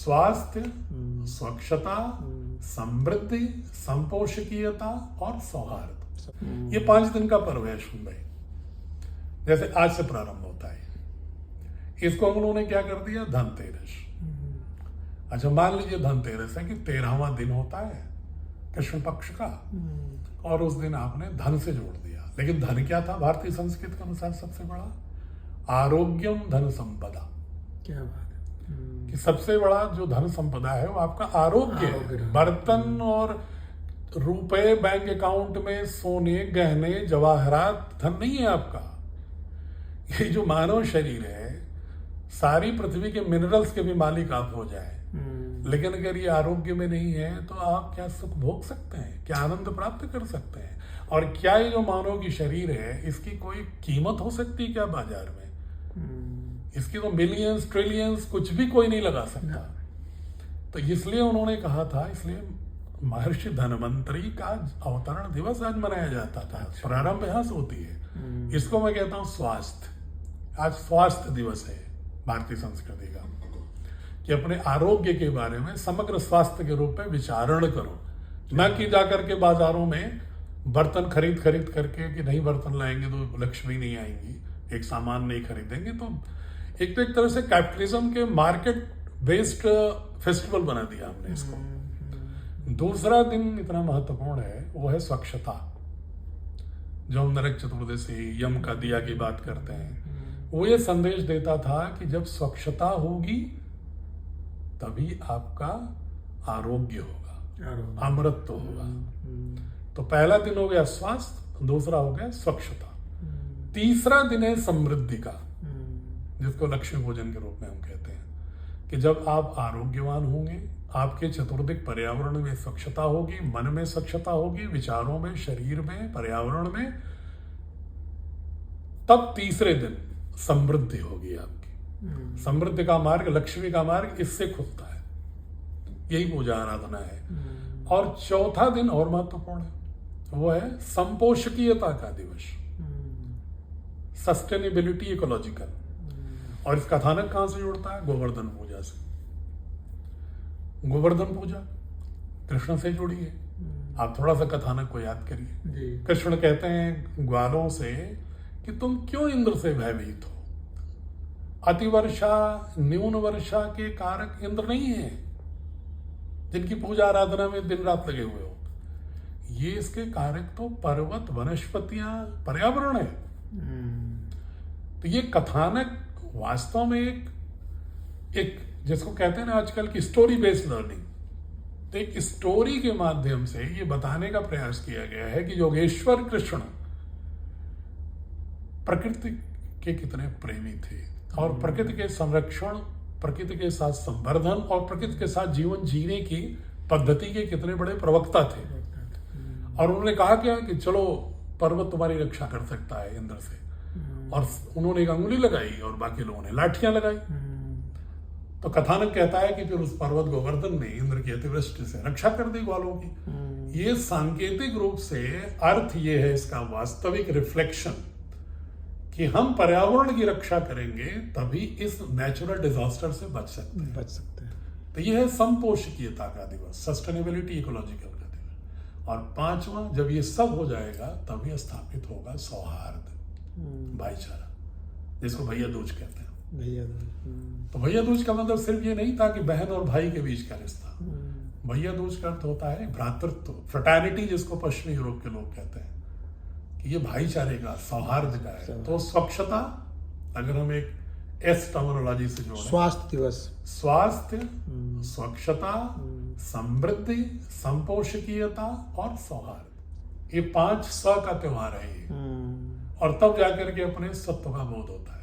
स्वास्थ्य, स्वच्छता, समृद्धि, संपोषकीयता और सौहार्द। ये 5 दिन का पर्व है अश्विन भाई, जैसे आज से प्रारंभ होता है। इसको हम लोगों ने क्या कर दिया, धनतेरस। अच्छा, मान लीजिए धनतेरस है कि 13वां दिन होता है कृष्ण पक्ष का, और उस दिन आपने धन से जोड़ दिया। लेकिन धन क्या था भारतीय संस्कृति के अनुसार? सबसे बड़ा आरोग्यम धन संपदा। क्या बात है कि सबसे बड़ा जो धन संपदा है वो आपका आरोग्य है। बर्तन और रुपए बैंक अकाउंट में, सोने गहने जवाहरात धन नहीं है आपका। ये जो मानव शरीर है, सारी पृथ्वी के मिनरल्स के भी मालिक आप हो जाए, लेकिन अगर ये आरोग्य में नहीं है तो आप क्या सुख भोग सकते हैं, क्या आनंद प्राप्त कर सकते हैं? और क्या ये जो मानव की शरीर है, इसकी कोई कीमत हो सकती है क्या बाजार में? इसकी तो मिलियंस ट्रिलियंस कुछ भी कोई नहीं लगा सकता। तो इसलिए उन्होंने कहा था, इसलिए महर्षि धन्वंतरी का अवतरण दिवस आज मनाया जाता था। प्रारंभ यहाँ से होती है। इसको मैं कहता हूँ स्वास्थ्य। आज स्वास्थ्य दिवस है भारतीय संस्कृति का, कि अपने आरोग्य के बारे में समग्र स्वास्थ्य के रूप में विचारण करो, न कि जाकर के बाजारों में बर्तन खरीद करके कि नहीं बर्तन लाएंगे तो लक्ष्मी नहीं आएंगी, एक सामान नहीं खरीदेंगे। तो एक तरह से कैपिटलिज्म के मार्केट बेस्ड फेस्टिवल बना दिया हमने इसको। दूसरा दिन इतना महत्वपूर्ण है, वो है स्वच्छता। जो हम नरक चतुर्दशी, यम का दिया की बात करते हैं, वो ये संदेश देता था कि जब स्वच्छता होगी तभी आपका आरोग्य होगा, अमृत होगा। तो पहला दिन हो गया स्वास्थ्य, दूसरा हो गया स्वच्छता, तीसरा दिन है समृद्धि का, जिसको लक्ष्मी भोजन के रूप में हम कहते हैं। कि जब आप आरोग्यवान होंगे, आपके चतुर्दिक पर्यावरण में स्वच्छता होगी, मन में स्वच्छता होगी, विचारों में, शरीर में, पर्यावरण में, तब तीसरे दिन समृद्धि होगी आपकी। समृद्धि का मार्ग, लक्ष्मी का मार्ग इससे खुलता है। यही पूजा आराधना है। और चौथा दिन और महत्वपूर्ण है, वो है संपोषकीयता का दिवस, सस्टेनेबिलिटी, इकोलॉजिकल। और इस कथानक कहां से जुड़ता है? गोवर्धन पूजा से। गोवर्धन पूजा कृष्ण से जुड़ी है। आप थोड़ा सा कथानक को याद करिए। कृष्ण कहते हैं ग्वालों से कि तुम क्यों इंद्र से भयभीत हो? अतिवर्षा, न्यून वर्षा के कारक इंद्र नहीं है, जिनकी पूजा आराधना में दिन रात लगे हुए हो। ये इसके कारक तो पर्वत, वनस्पतियां, पर्यावरण है। तो ये कथानक वास्तव में एक जिसको कहते हैं ना आजकल की स्टोरी बेस्ड लर्निंग, तो एक स्टोरी के माध्यम से ये बताने का प्रयास किया गया है कि योगेश्वर कृष्ण प्रकृति के कितने प्रेमी थे, और प्रकृति के संरक्षण, प्रकृति के साथ संवर्धन और प्रकृति के साथ जीवन जीने की पद्धति के कितने बड़े प्रवक्ता थे। और उन्होंने कहा क्या कि चलो पर्वत तुम्हारी रक्षा कर सकता है इंद्र से, और उन्होंने एक अंगुली लगाई और बाकी लोगों ने लाठियां लगाई। तो कथानक कहता है कि फिर उस पर्वत गोवर्धन ने इंद्र की अतिवृष्टि से रक्षा कर दी ग्वालों की। ये सांकेतिक रूप से अर्थ ये है इसका वास्तविक रिफ्लेक्शन कि हम पर्यावरण की रक्षा करेंगे तभी इस नेचुरल डिजास्टर से बच सकते हैं। तो ये है संपोषकीयता का दिवस, सस्टेनेबिलिटी, इकोलॉजिकल का दिवस। और पांचवा, जब ये सब हो जाएगा तभी स्थापित होगा सौहार्द, भाईचारा, जिसको भैया दूज कहते हैं। तो भैया दूज का मतलब सिर्फ ये नहीं था कि बहन और भाई के बीच का रिश्ता। भैया दूज का अर्थ होता है भ्रातृत्व, फ्रेटर्निटी, जिसको पश्चिमी यूरोप के लोग कहते हैं, कि ये भाईचारे का, सौहार्द का है। तो स्वच्छता, अगर हम एक एस टर्मिनोलॉजी से जोड़ें, स्वास्थ्य दिवस, स्वास्थ्य, स्वच्छता, समृद्धि, संपोषकीयता और सौहार्द, ये 5 स का त्योहार है ये। और तब जाकर के अपने सत्व का बोध होता है।